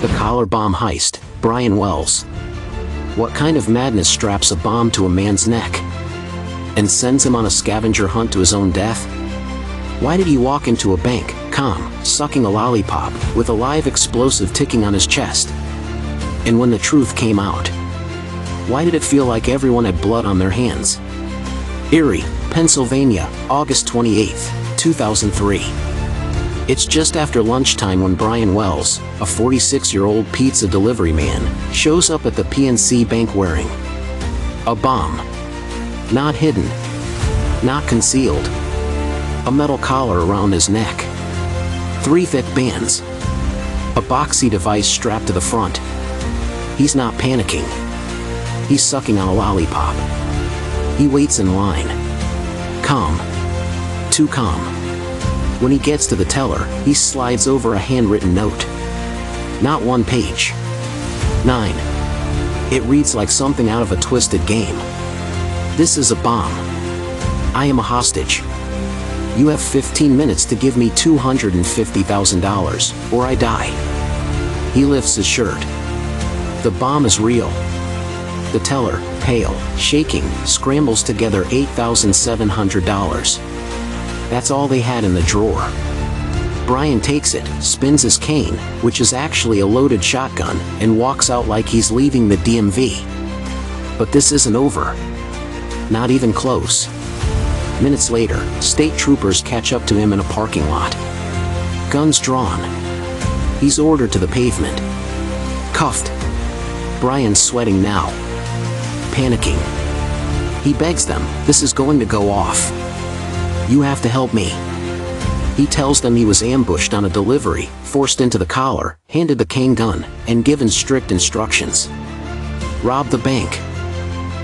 The collar bomb heist, Brian Wells. What kind of madness straps a bomb to a man's neck and sends him on a scavenger hunt to his own death? Why did he walk into a bank, calm, sucking a lollipop, with a live explosive ticking on his chest? And when the truth came out, why did it feel like everyone had blood on their hands? Erie, Pennsylvania, August 28, 2003. It's just after lunchtime when Brian Wells, a 46-year-old pizza delivery man, shows up at the PNC Bank wearing a bomb. Not hidden, not concealed. A metal collar around his neck. 3 thick bands. A boxy device strapped to the front. He's not panicking. He's sucking on a lollipop. He waits in line. Calm. Too calm. When he gets to the teller, he slides over a handwritten note. Not 1 page. 9. It reads like something out of a twisted game. This is a bomb. I am a hostage. You have 15 minutes to give me $250,000, or I die. He lifts his shirt. The bomb is real. The teller, pale, shaking, scrambles together $8,700. That's all they had in the drawer. Brian takes it, spins his cane, which is actually a loaded shotgun, and walks out like he's leaving the DMV. But this isn't over. Not even close. Minutes later, state troopers catch up to him in a parking lot. Guns drawn. He's ordered to the pavement. Cuffed. Brian's sweating now. Panicking. He begs them, this is going to go off. You have to help me. He tells them he was ambushed on a delivery, forced into the collar, handed the cane gun, and given strict instructions. Rob the bank.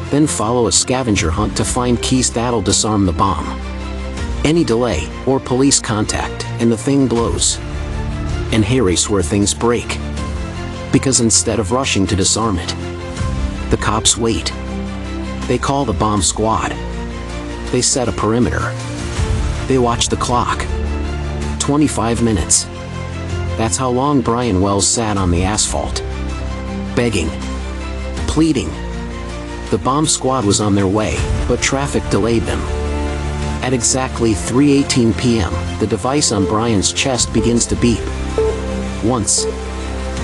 Then follow a scavenger hunt to find keys that'll disarm the bomb. Any delay, or police contact, and the thing blows. And here's where things break. Because instead of rushing to disarm it, the cops wait. They call the bomb squad. They set a perimeter. They watch the clock. 25 minutes. That's how long Brian Wells sat on the asphalt. Begging. Pleading. The bomb squad was on their way, but traffic delayed them. At exactly 3:18 p.m., the device on Brian's chest begins to beep. Once.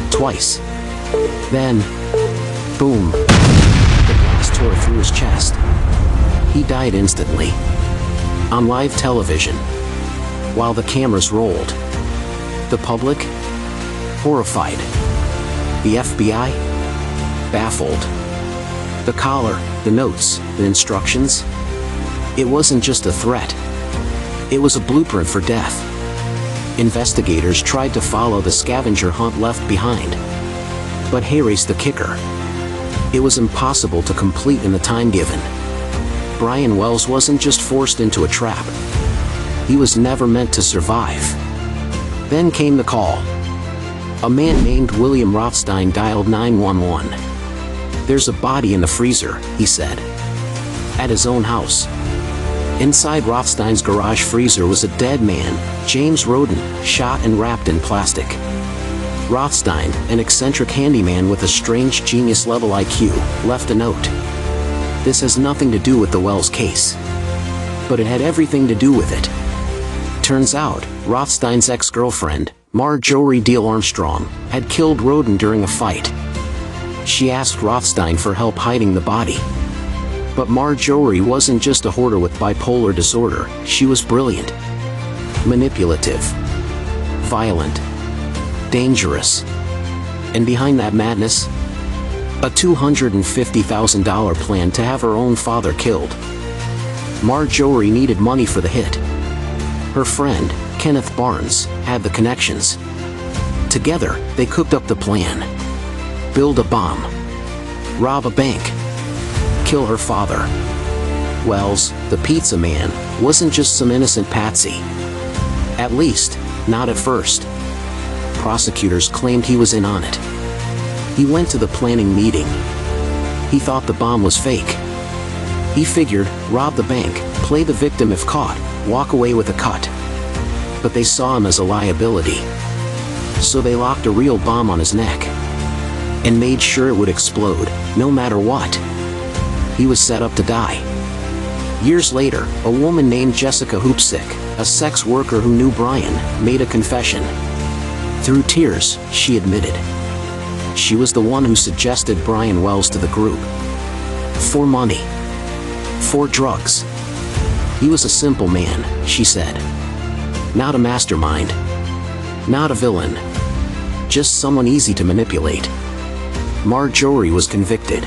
Twice. Then, boom. The blast tore through his chest. He died instantly. On live television. While the cameras rolled. The public? Horrified. The FBI? Baffled. The collar, the notes, the instructions? It wasn't just a threat. It was a blueprint for death. Investigators tried to follow the scavenger hunt left behind. But here's the kicker. It was impossible to complete in the time given. Brian Wells wasn't just forced into a trap. He was never meant to survive. Then came the call. A man named William Rothstein dialed 911. There's a body in the freezer, he said. At his own house. Inside Rothstein's garage freezer was a dead man, James Roden, shot and wrapped in plastic. Rothstein, an eccentric handyman with a strange genius-level IQ, left a note. This has nothing to do with the Wells case. But it had everything to do with it. Turns out, Rothstein's ex-girlfriend, Marjorie Deal Armstrong, had killed Roden during a fight. She asked Rothstein for help hiding the body. But Marjorie wasn't just a hoarder with bipolar disorder, she was brilliant. Manipulative. Violent. Dangerous. And behind that madness? A $250,000 plan to have her own father killed. Marjorie needed money for the hit. Her friend, Kenneth Barnes, had the connections. Together, they cooked up the plan. Build a bomb. Rob a bank. Kill her father. Wells, the pizza man, wasn't just some innocent patsy. At least, not at first. Prosecutors claimed he was in on it. He went to the planning meeting. He thought the bomb was fake. He figured, rob the bank, play the victim if caught, walk away with a cut. But they saw him as a liability. So they locked a real bomb on his neck and made sure it would explode, no matter what. He was set up to die. Years later, a woman named Jessica Hoopsick, a sex worker who knew Brian, made a confession. Through tears, she admitted she was the one who suggested Brian Wells to the group. For money. For drugs. He was a simple man, she said. Not a mastermind. Not a villain. Just someone easy to manipulate. Marjorie was convicted.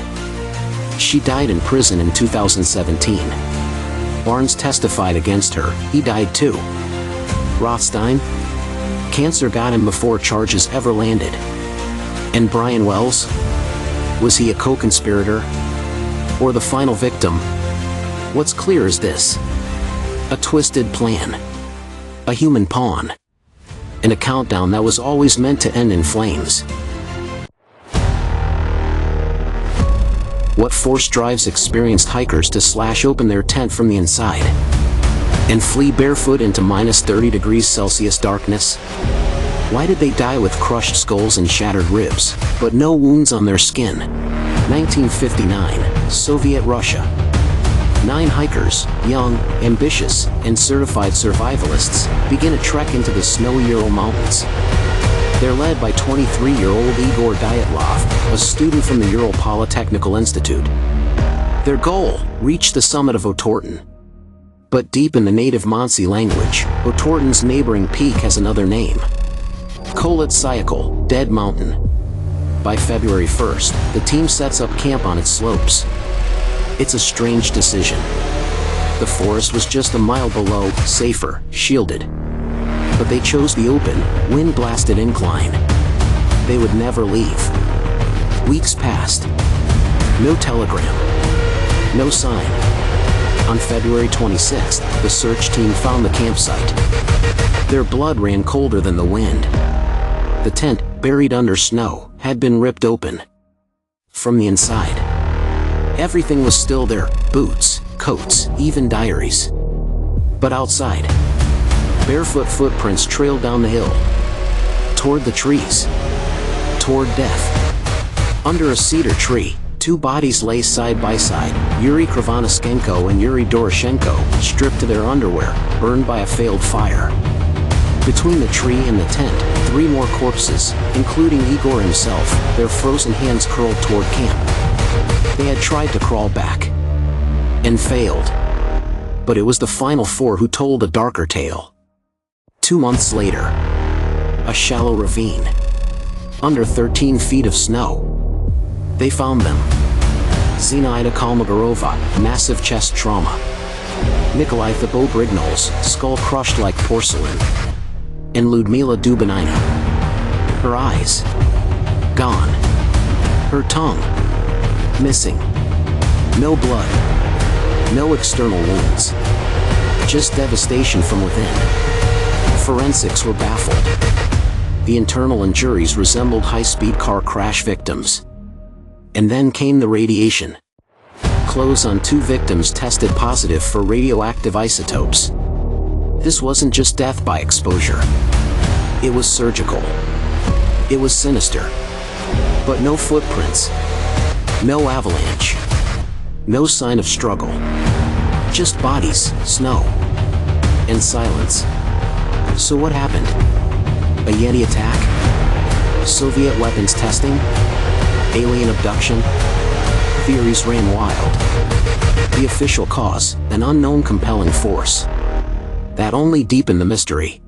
She died in prison in 2017. Barnes testified against her. He died too. Rothstein? Cancer got him before charges ever landed. And Brian Wells? Was he a co-conspirator? Or the final victim? What's clear is this: a twisted plan. A human pawn. And a countdown that was always meant to end in flames. What force drives experienced hikers to slash open their tent from the inside and flee barefoot into minus 30 degrees Celsius darkness? Why did they die with crushed skulls and shattered ribs, but no wounds on their skin? 1959, Soviet Russia. 9 hikers, young, ambitious, and certified survivalists, begin a trek into the snowy Ural Mountains. They're led by 23-year-old Igor Dyatlov, a student from the Ural Polytechnical Institute. Their goal: reach the summit of Otorten. But deep in the native Mansi language, Otorten's neighboring peak has another name: Kholat Syakhl, Dead Mountain. By February 1st, the team sets up camp on its slopes. It's a strange decision. The forest was just a mile below, safer, shielded. But they chose the open, wind-blasted incline. They would never leave. Weeks passed. No telegram. No sign. On February 26th, the search team found the campsite. Their blood ran colder than the wind. The tent, buried under snow, had been ripped open. From the inside, everything was still there: boots, coats, even diaries. But outside, barefoot footprints trailed down the hill, toward the trees, toward death. Under a cedar tree, 2 bodies lay side by side: Yuri Krivonischenko and Yuri Doroshenko, stripped to their underwear, burned by a failed fire. Between the tree and the tent, 3 more corpses, including Igor himself, their frozen hands curled toward camp. They had tried to crawl back and failed. But it was the final 4 who told a darker tale. 2 months later, a shallow ravine, under 13 feet of snow. They found them. Zinaida Kalmogorova, massive chest trauma. Nikolai Thibault-Brignol's skull crushed like porcelain. And Ludmila Dubinina. Her eyes gone. Her tongue missing. No blood. No external wounds. Just devastation from within. Forensics were baffled. The internal injuries resembled high-speed car crash victims. And then came the radiation. Clothes on 2 victims tested positive for radioactive isotopes. This wasn't just death by exposure. It was surgical. It was sinister. But no footprints. No avalanche. No sign of struggle. Just bodies, snow, and silence. So what happened? A Yeti attack? Soviet weapons testing? Alien abduction? Theories ran wild. The official cause: an unknown compelling force. That only deepened the mystery.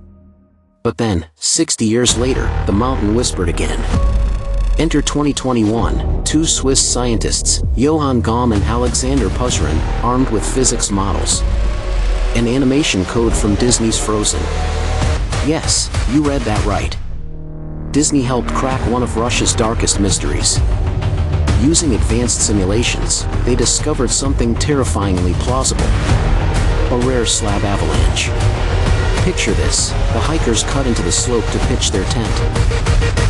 But then, 60 years later, the mountain whispered again. Enter 2021, 2 Swiss scientists, Johann Gaume and Alexander Puzrin, armed with physics models. An animation code from Disney's Frozen. Yes, you read that right. Disney helped crack one of Russia's darkest mysteries. Using advanced simulations, they discovered something terrifyingly plausible: a rare slab avalanche. Picture this: the hikers cut into the slope to pitch their tent.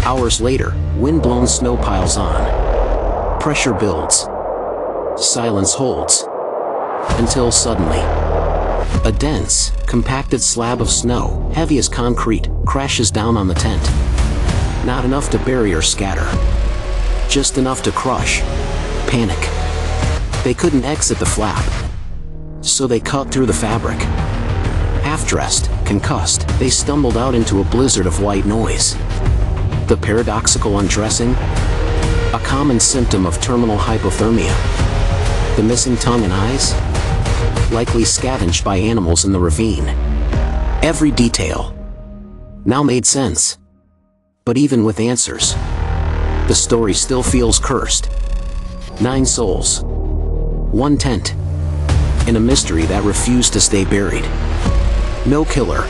Hours later, wind-blown snow piles on. Pressure builds. Silence holds. Until suddenly, a dense, compacted slab of snow, heavy as concrete, crashes down on the tent. Not enough to bury or scatter. Just enough to crush. Panic. They couldn't exit the flap. So they cut through the fabric. Half-dressed, concussed, they stumbled out into a blizzard of white noise. The paradoxical undressing? A common symptom of terminal hypothermia. The missing tongue and eyes? Likely scavenged by animals in the ravine. Every detail now made sense. But even with answers, the story still feels cursed. 9 souls. 1 tent. In a mystery that refused to stay buried. No killer.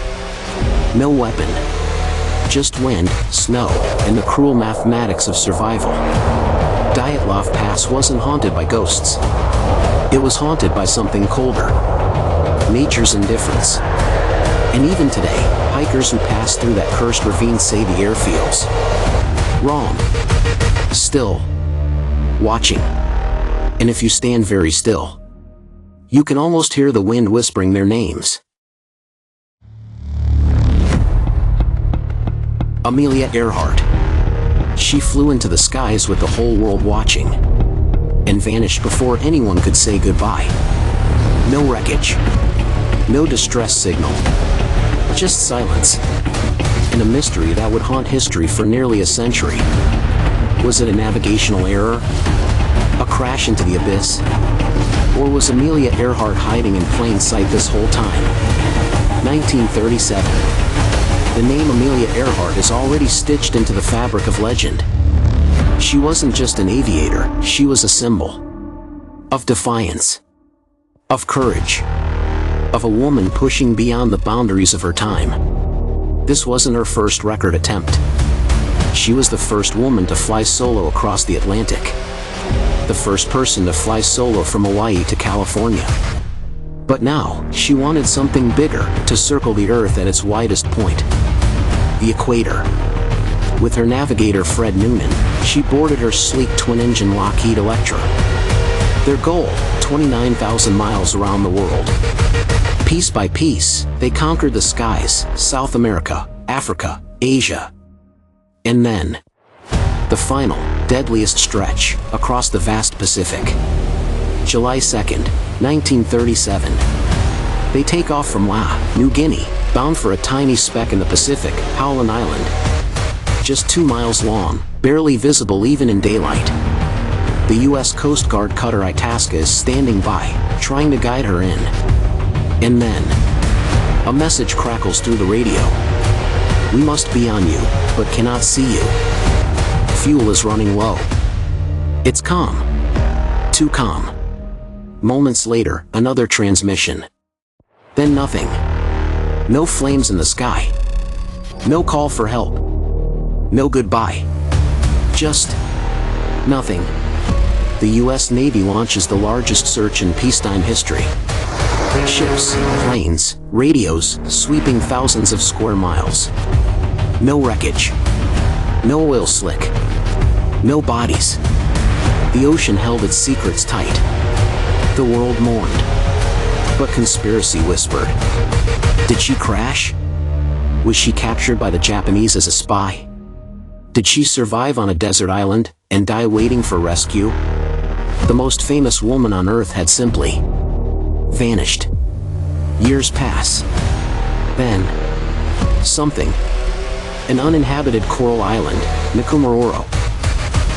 No weapon. Just wind, snow, and the cruel mathematics of survival. Dyatlov Pass wasn't haunted by ghosts. It was haunted by something colder. Nature's indifference. And even today, hikers who pass through that cursed ravine say the air feels wrong. Still. Watching. And if you stand very still, you can almost hear the wind whispering their names. Amelia Earhart. She flew into the skies with the whole world watching, and vanished before anyone could say goodbye. No wreckage. No distress signal. Just silence. And a mystery that would haunt history for nearly a century. Was it a navigational error? A crash into the abyss? Or was Amelia Earhart hiding in plain sight this whole time? 1937. The name Amelia Earhart is already stitched into the fabric of legend. She wasn't just an aviator, she was a symbol. Of defiance. Of courage. Of a woman pushing beyond the boundaries of her time. This wasn't her first record attempt. She was the first woman to fly solo across the Atlantic. The first person to fly solo from Hawaii to California. But now, she wanted something bigger, to circle the Earth at its widest point. The equator. With her navigator Fred Noonan, she boarded her sleek twin-engine Lockheed Electra. Their goal, 29,000 miles around the world. Piece by piece, they conquered the skies, South America, Africa, Asia. And then, the final, deadliest stretch, across the vast Pacific. July 2nd, 1937. They take off from Lae, New Guinea, bound for a tiny speck in the Pacific, Howland Island. Just 2 miles long, barely visible even in daylight. The U.S. Coast Guard cutter Itasca is standing by, trying to guide her in. And then, a message crackles through the radio. We must be on you, but cannot see you. Fuel is running low. It's calm. Too calm. Moments later, another transmission. Then nothing. No flames in the sky. No call for help. No goodbye. Just nothing. The U.S. Navy launches the largest search in peacetime history. Ships, planes, radios, sweeping thousands of square miles. No wreckage. No oil slick. No bodies. The ocean held its secrets tight. The world mourned. But conspiracy whispered. Did she crash? Was she captured by the Japanese as a spy? Did she survive on a desert island, and die waiting for rescue? The most famous woman on Earth had simply vanished. Years pass. Then, something. An uninhabited coral island, Nikumaroro.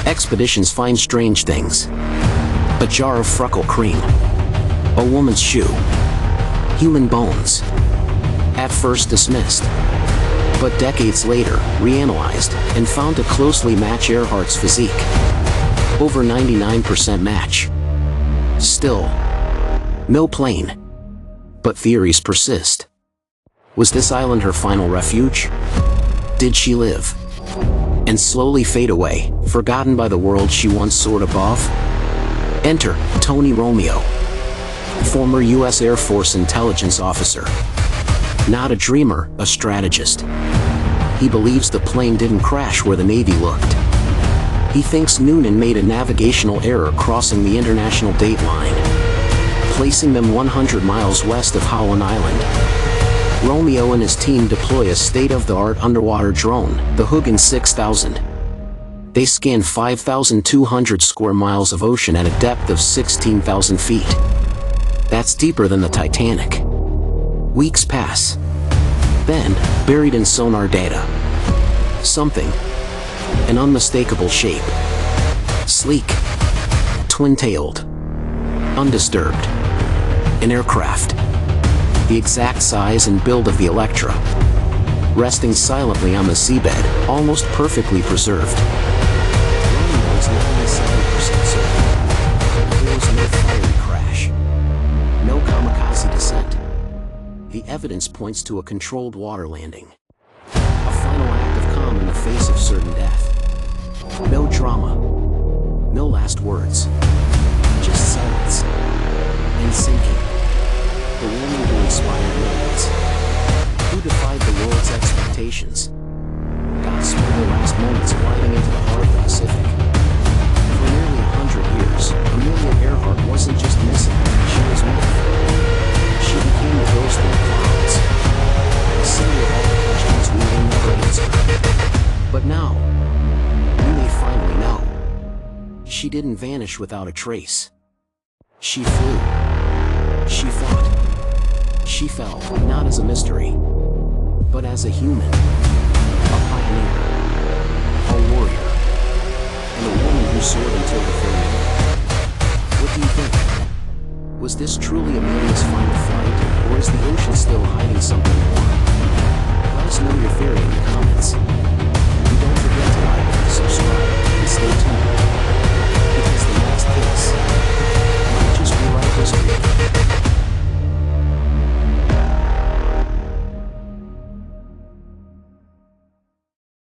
Expeditions find strange things. A jar of freckle cream. A woman's shoe. Human bones. At first dismissed, but decades later, reanalyzed, and found to closely match Earhart's physique. Over 99% match. Still, no plane. But theories persist. Was this island her final refuge? Did she live? And slowly fade away, forgotten by the world she once soared above? Enter Tony Romeo, former U.S. Air Force intelligence officer. Not a dreamer, a strategist. He believes the plane didn't crash where the Navy looked. He thinks Noonan made a navigational error crossing the international date line, placing them 100 miles west of Howland Island. Romeo and his team deploy a state-of-the-art underwater drone, the Hugin 6000. They scan 5,200 square miles of ocean at a depth of 16,000 feet. That's deeper than the Titanic. Weeks pass. Then, buried in sonar data, something. An unmistakable shape. Sleek. Twin-tailed. Undisturbed. An aircraft. The exact size and build of the Electra. Resting silently on the seabed, almost perfectly preserved. Romeo is 97% certain. There was no fiery crash. No kamikaze descent. The evidence points to a controlled water landing. A final act of calm in the face of certain death. No drama. No last words. Just silence. And sinking. The woman who inspired millions. Who defied the world's expectations. God spent their last moments gliding into the heart of the Pacific. For nearly 100 years, Amelia Earhart wasn't just missing, she was myth. She became the ghost in the clouds. The city of all the questions we will never answer. But now, we may finally know. She didn't vanish without a trace. She flew. She fought. She fell, not as a mystery, but as a human. A pioneer. A warrior. And a woman who soared until the very end. What do you think? Was this truly Amelia's final flight, or is the ocean still hiding something more? Let us know your theory in the comments.